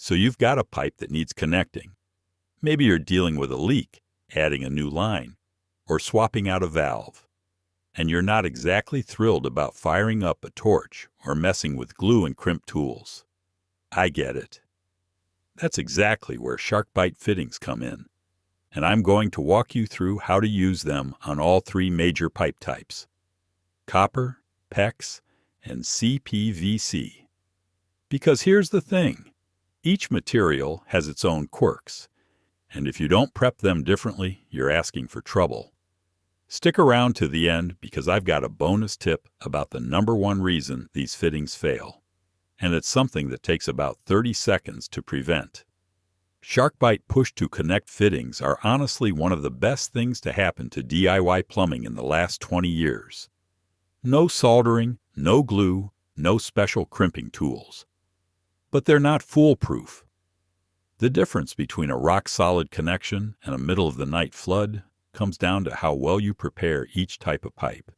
So you've got a pipe that needs connecting. Maybe you're dealing with a leak, adding a new line, or swapping out a valve. And you're not exactly thrilled about firing up a torch or messing with glue and crimp tools. I get it. That's exactly where SharkBite fittings come in, and I'm going to walk you through how to use them on all three major pipe types: copper, PEX, and CPVC. Because here's the thing, each material has its own quirks, and if you don't prep them differently, you're asking for trouble. Stick around to the end because I've got a bonus tip about the #1 reason these fittings fail, and it's something that takes about 30 seconds to prevent. SharkBite push-to-connect fittings are honestly one of the best things to happen to DIY plumbing in the last 20 years. No soldering, no glue, no special crimping tools. But they're not foolproof. The difference between a rock-solid connection and a middle-of-the-night flood comes down to how well you prepare each type of pipe.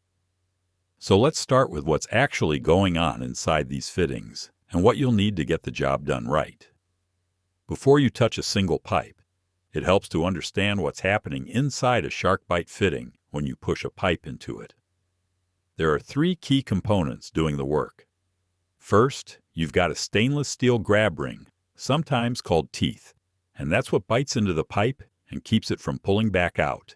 So let's start with what's actually going on inside these fittings and what you'll need to get the job done right. Before you touch a single pipe, it helps to understand what's happening inside a SharkBite fitting when you push a pipe into it. There are 3 key components doing the work. First, you've got a stainless steel grab ring, sometimes called teeth, and that's what bites into the pipe and keeps it from pulling back out.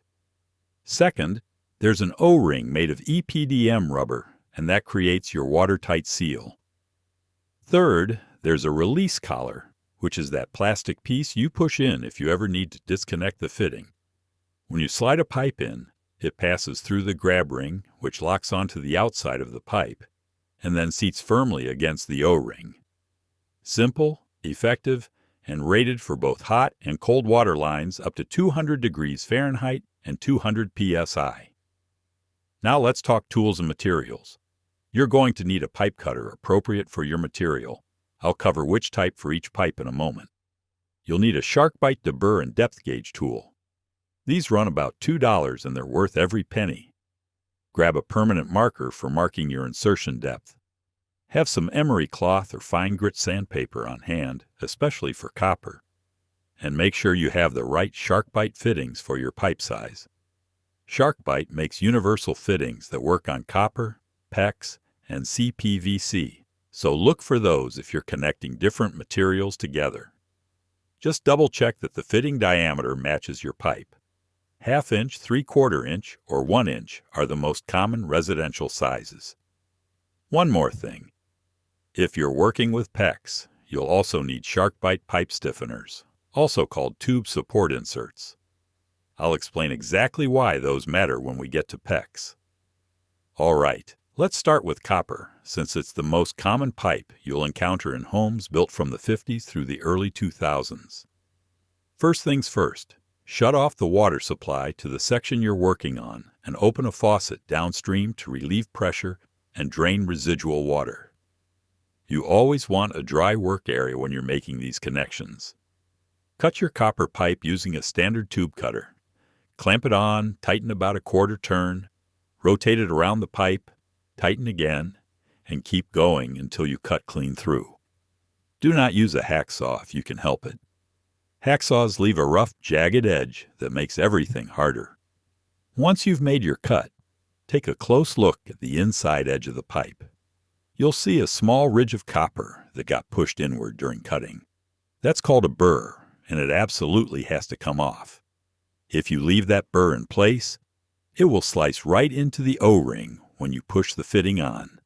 Second, there's an O-ring made of EPDM rubber, and that creates your watertight seal. Third, there's a release collar, which is that plastic piece you push in if you ever need to disconnect the fitting. When you slide a pipe in, it passes through the grab ring, which locks onto the outside of the pipe, and then seats firmly against the O-ring. Simple, effective, and rated for both hot and cold water lines up to 200 degrees Fahrenheit and 200 psi. Now let's talk tools and materials. You're going to need a pipe cutter appropriate for your material. I'll cover which type for each pipe in a moment. You'll need a SharkBite deburr and depth gauge tool. These run about $2 and they're worth every penny. Grab a permanent marker for marking your insertion depth. Have some emery cloth or fine grit sandpaper on hand, especially for copper. And make sure you have the right SharkBite fittings for your pipe size. SharkBite makes universal fittings that work on copper, PEX, and CPVC, so look for those if you're connecting different materials together. Just double-check that the fitting diameter matches your pipe. 1/2 inch, 3/4 inch, or 1 inch are the most common residential sizes. One more thing. If you're working with PEX, you'll also need SharkBite pipe stiffeners, also called tube support inserts. I'll explain exactly why those matter when we get to PEX. All right, let's start with copper, since it's the most common pipe you'll encounter in homes built from the 50s through the early 2000s. First things first, shut off the water supply to the section you're working on and open a faucet downstream to relieve pressure and drain residual water. You always want a dry work area when you're making these connections. Cut your copper pipe using a standard tube cutter. Clamp it on, tighten about a 1/4 turn, rotate it around the pipe, tighten again, and keep going until you cut clean through. Do not use a hacksaw if you can help it. Hacksaws leave a rough, jagged edge that makes everything harder. Once you've made your cut, take a close look at the inside edge of the pipe. You'll see a small ridge of copper that got pushed inward during cutting. That's called a burr, and it absolutely has to come off. If you leave that burr in place, it will slice right into the O-ring when you push the fitting on,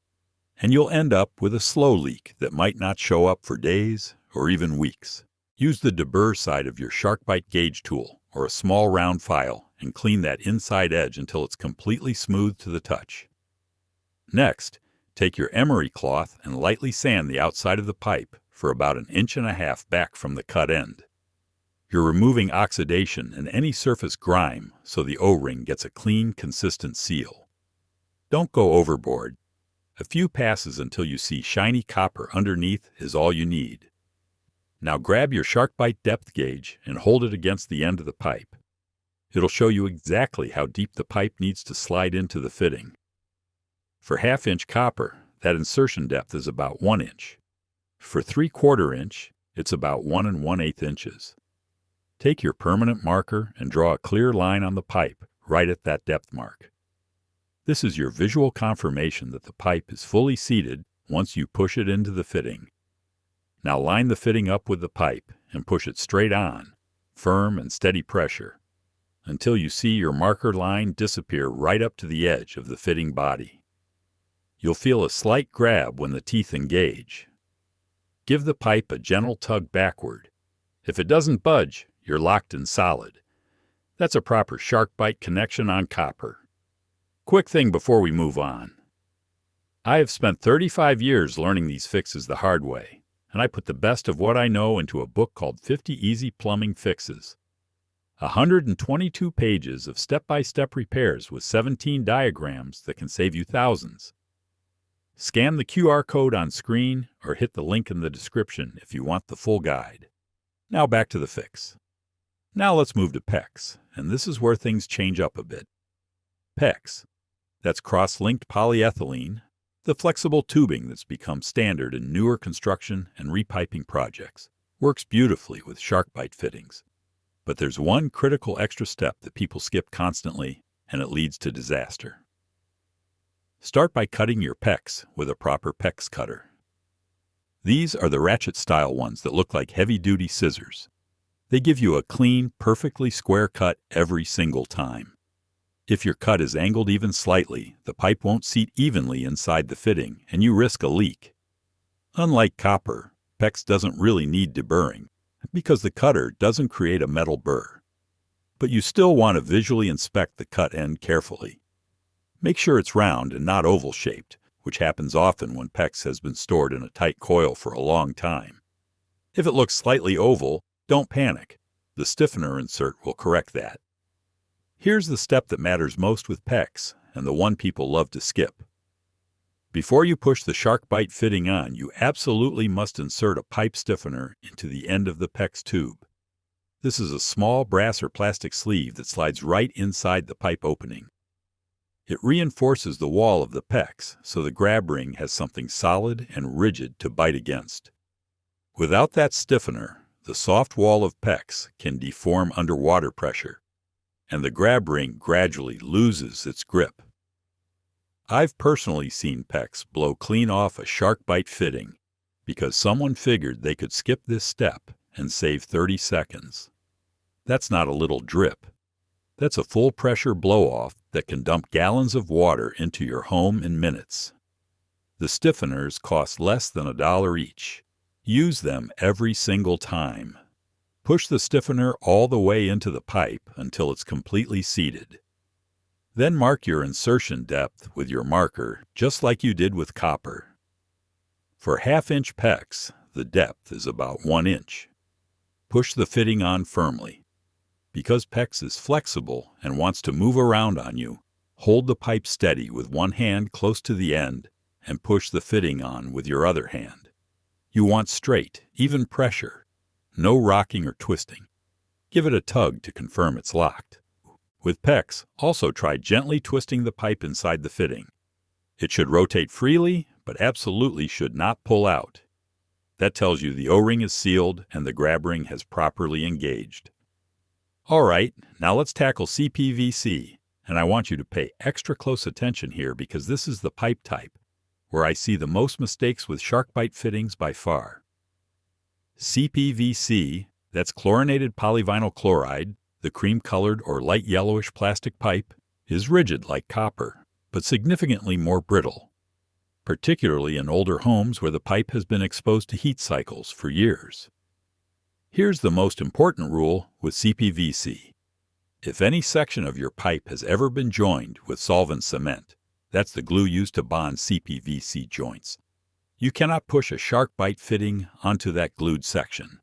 and you'll end up with a slow leak that might not show up for days or even weeks. Use the deburr side of your SharkBite gauge tool or a small round file and clean that inside edge until it's completely smooth to the touch. Next, take your emery cloth and lightly sand the outside of the pipe for about 1.5 inches back from the cut end. You're removing oxidation and any surface grime so the O-ring gets a clean, consistent seal. Don't go overboard. A few passes until you see shiny copper underneath is all you need. Now grab your SharkBite depth gauge and hold it against the end of the pipe. It'll show you exactly how deep the pipe needs to slide into the fitting. For 1/2 inch copper, that insertion depth is about 1 inch. For 3/4 inch, It's about 1 1/8 inches. Take your permanent marker and draw a clear line on the pipe right at that depth mark. This is your visual confirmation that the pipe is fully seated once you push it into the fitting. Now line the fitting up with the pipe and push it straight on, firm and steady pressure, until you see your marker line disappear right up to the edge of the fitting body. You'll feel a slight grab when the teeth engage. Give the pipe a gentle tug backward. If it doesn't budge, you're locked in solid. That's a proper SharkBite connection on copper. Quick thing before we move on. I have spent 35 years learning these fixes the hard way, and I put the best of what I know into a book called 50 Easy Plumbing Fixes. 122 pages of step-by-step repairs with 17 diagrams that can save you thousands. Scan the QR code on screen or hit the link in the description if you want the full guide. Now back to the fix. Now let's move to PEX, and this is where things change up a bit. PEX, that's cross-linked polyethylene, the flexible tubing that's become standard in newer construction and repiping projects, works beautifully with SharkBite fittings. But there's one critical extra step that people skip constantly, and it leads to disaster. Start by cutting your PEX with a proper PEX cutter. These are the ratchet-style ones that look like heavy-duty scissors. They give you a clean, perfectly square cut every single time. If your cut is angled even slightly, the pipe won't seat evenly inside the fitting, and you risk a leak. Unlike copper, PEX doesn't really need deburring, because the cutter doesn't create a metal burr. But you still want to visually inspect the cut end carefully. Make sure it's round and not oval-shaped, which happens often when PEX has been stored in a tight coil for a long time. If it looks slightly oval, don't panic. The stiffener insert will correct that. Here's the step that matters most with PEX, and the one people love to skip. Before you push the SharkBite fitting on, you absolutely must insert a pipe stiffener into the end of the PEX tube. This is a small brass or plastic sleeve that slides right inside the pipe opening. It reinforces the wall of the PEX, so the grab ring has something solid and rigid to bite against. Without that stiffener, the soft wall of PEX can deform under water pressure, and the grab ring gradually loses its grip. I've personally seen PEX blow clean off a SharkBite fitting because someone figured they could skip this step and save 30 seconds. That's not a little drip. That's a full-pressure blow-off that can dump gallons of water into your home in minutes. The stiffeners cost less than $1 each. Use them every single time. Push the stiffener all the way into the pipe until it's completely seated. Then mark your insertion depth with your marker, just like you did with copper. For 1/2 inch PEX, the depth is about 1 inch. Push the fitting on firmly. Because PEX is flexible and wants to move around on you, hold the pipe steady with one hand close to the end and push the fitting on with your other hand. You want straight, even pressure. No rocking or twisting. Give it a tug to confirm it's locked. With PEX, also try gently twisting the pipe inside the fitting. It should rotate freely, but absolutely should not pull out. That tells you the O-ring is sealed and the grab ring has properly engaged. All right, now let's tackle CPVC, and I want you to pay extra close attention here because this is the pipe type where I see the most mistakes with SharkBite fittings by far. CPVC, that's chlorinated polyvinyl chloride, the cream-colored or light yellowish plastic pipe, is rigid like copper, but significantly more brittle, particularly in older homes where the pipe has been exposed to heat cycles for years. Here's the most important rule with CPVC. If any section of your pipe has ever been joined with solvent cement, that's the glue used to bond CPVC joints, you cannot push a SharkBite fitting onto that glued section.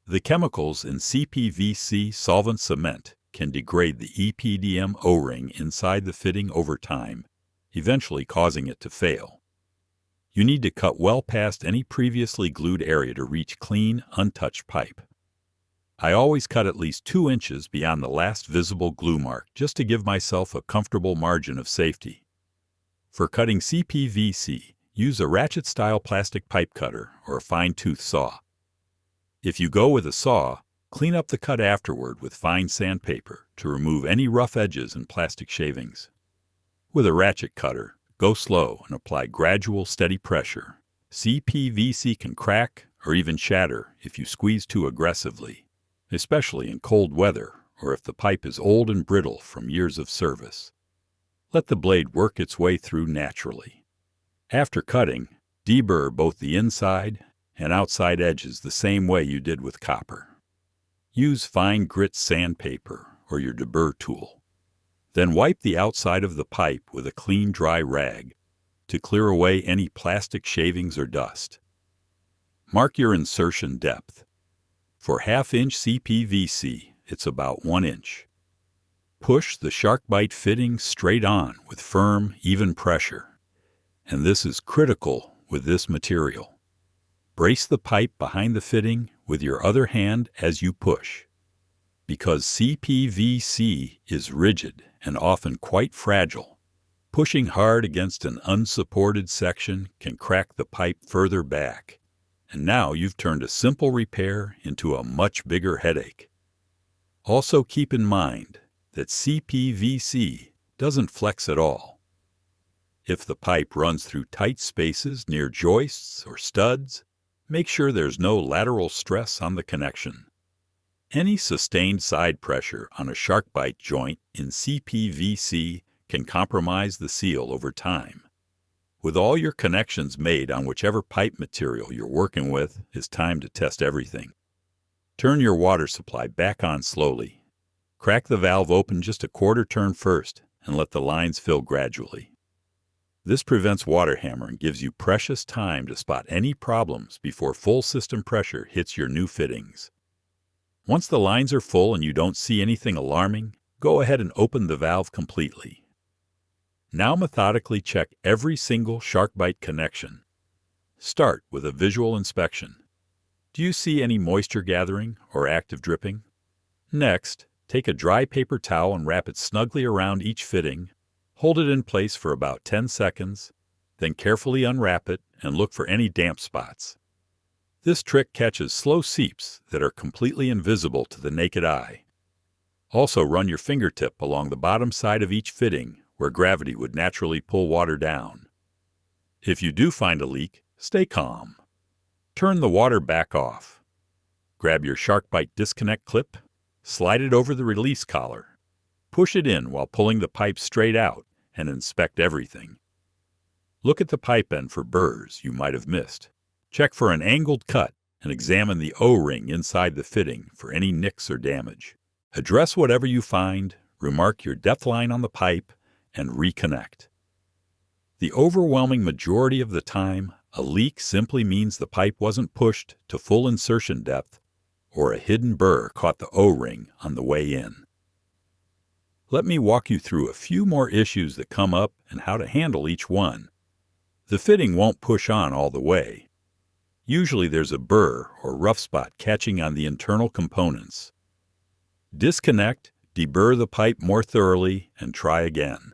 The chemicals in CPVC solvent cement can degrade the EPDM O-ring inside the fitting over time, eventually causing it to fail. You need to cut well past any previously glued area to reach clean, untouched pipe. I always cut at least 2 inches beyond the last visible glue mark just to give myself a comfortable margin of safety. For cutting CPVC, use a ratchet-style plastic pipe cutter or a fine-tooth saw. If you go with a saw, clean up the cut afterward with fine sandpaper to remove any rough edges and plastic shavings. With a ratchet cutter, go slow and apply gradual, steady pressure. CPVC can crack or even shatter if you squeeze too aggressively, especially in cold weather or if the pipe is old and brittle from years of service. Let the blade work its way through naturally. After cutting, deburr both the inside and outside edges the same way you did with copper. Use fine grit sandpaper or your deburr tool. Then wipe the outside of the pipe with a clean, dry rag to clear away any plastic shavings or dust. Mark your insertion depth. For 1/2 inch CPVC, it's about 1 inch. Push the SharkBite fitting straight on with firm, even pressure. And this is critical with this material. Brace the pipe behind the fitting with your other hand as you push. Because CPVC is rigid and often quite fragile, pushing hard against an unsupported section can crack the pipe further back. And now you've turned a simple repair into a much bigger headache. Also keep in mind that CPVC doesn't flex at all. If the pipe runs through tight spaces near joists or studs, make sure there's no lateral stress on the connection. Any sustained side pressure on a SharkBite joint in CPVC can compromise the seal over time. With all your connections made on whichever pipe material you're working with, it's time to test everything. Turn your water supply back on slowly. Crack the valve open just a quarter turn first and let the lines fill gradually. This prevents water hammer and gives you precious time to spot any problems before full system pressure hits your new fittings. Once the lines are full and you don't see anything alarming, go ahead and open the valve completely. Now methodically check every single SharkBite connection. Start with a visual inspection. Do you see any moisture gathering or active dripping? Next, take a dry paper towel and wrap it snugly around each fitting. Hold it in place for about 10 seconds, then carefully unwrap it and look for any damp spots. This trick catches slow seeps that are completely invisible to the naked eye. Also run your fingertip along the bottom side of each fitting where gravity would naturally pull water down. If you do find a leak, stay calm. Turn the water back off. Grab your SharkBite disconnect clip, slide it over the release collar. Push it in while pulling the pipe straight out and inspect everything. Look at the pipe end for burrs you might have missed. Check for an angled cut and examine the O-ring inside the fitting for any nicks or damage. Address whatever you find, remark your depth line on the pipe, and reconnect. The overwhelming majority of the time, a leak simply means the pipe wasn't pushed to full insertion depth or a hidden burr caught the O-ring on the way in. Let me walk you through a few more issues that come up and how to handle each one. The fitting won't push on all the way. Usually there's a burr or rough spot catching on the internal components. Disconnect, deburr the pipe more thoroughly, and try again.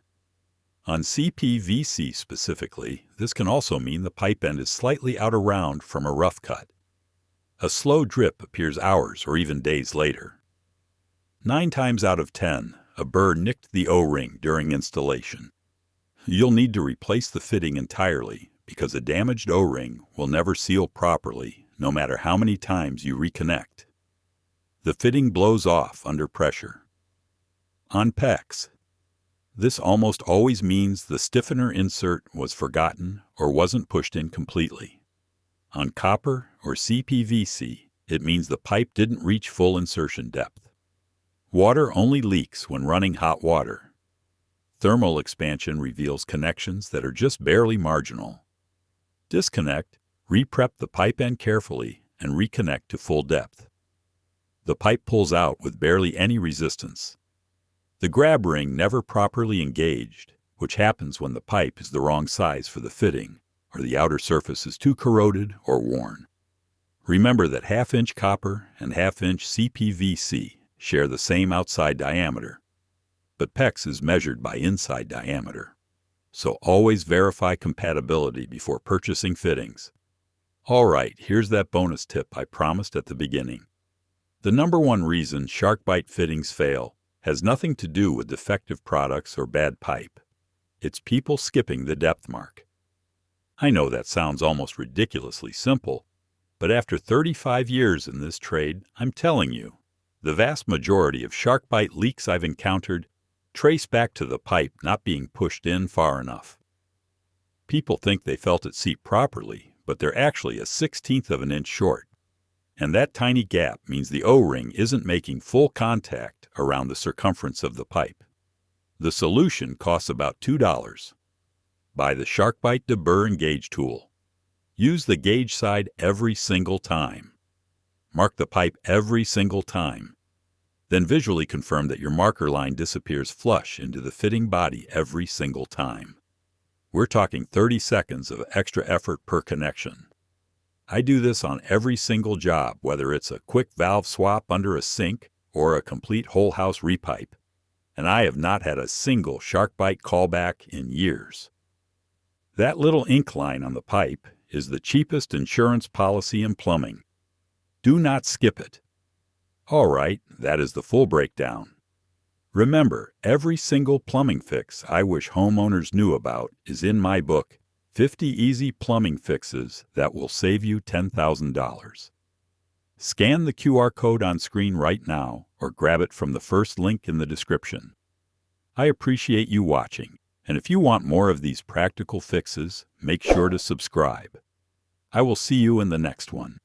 On CPVC specifically, this can also mean the pipe end is slightly out of round from a rough cut. A slow drip appears hours or even days later. 9 times out of 10, a burr nicked the O-ring during installation. You'll need to replace the fitting entirely because a damaged O-ring will never seal properly no matter how many times you reconnect. The fitting blows off under pressure. On PEX, this almost always means the stiffener insert was forgotten or wasn't pushed in completely. On copper or CPVC, it means the pipe didn't reach full insertion depth. Water only leaks when running hot water. Thermal expansion reveals connections that are just barely marginal. Disconnect, reprep the pipe end carefully, and reconnect to full depth. The pipe pulls out with barely any resistance. The grab ring never properly engaged, which happens when the pipe is the wrong size for the fitting, or the outer surface is too corroded or worn. Remember that 1/2 inch copper and 1/2 inch CPVC share the same outside diameter, but PEX is measured by inside diameter. So always verify compatibility before purchasing fittings. All right, here's that bonus tip I promised at the beginning. The number one reason SharkBite fittings fail has nothing to do with defective products or bad pipe. It's people skipping the depth mark. I know that sounds almost ridiculously simple, but after 35 years in this trade, I'm telling you, the vast majority of SharkBite leaks I've encountered trace back to the pipe not being pushed in far enough. People think they felt it seat properly, but they're actually a 1/16 of an inch short. And that tiny gap means the O-ring isn't making full contact around the circumference of the pipe. The solution costs about $2. Buy the SharkBite deburr and gauge tool. Use the gauge side every single time. Mark the pipe every single time. Then visually confirm that your marker line disappears flush into the fitting body every single time. We're talking 30 seconds of extra effort per connection. I do this on every single job, whether it's a quick valve swap under a sink or a complete whole house repipe, and I have not had a single SharkBite callback in years. That little ink line on the pipe is the cheapest insurance policy in plumbing. Do not skip it. All right, that is the full breakdown. Remember, every single plumbing fix I wish homeowners knew about is in my book, 50 Easy Plumbing Fixes That Will Save You $10,000. Scan the QR code on screen right now or grab it from the first link in the description. I appreciate you watching, and if you want more of these practical fixes, make sure to subscribe. I will see you in the next one.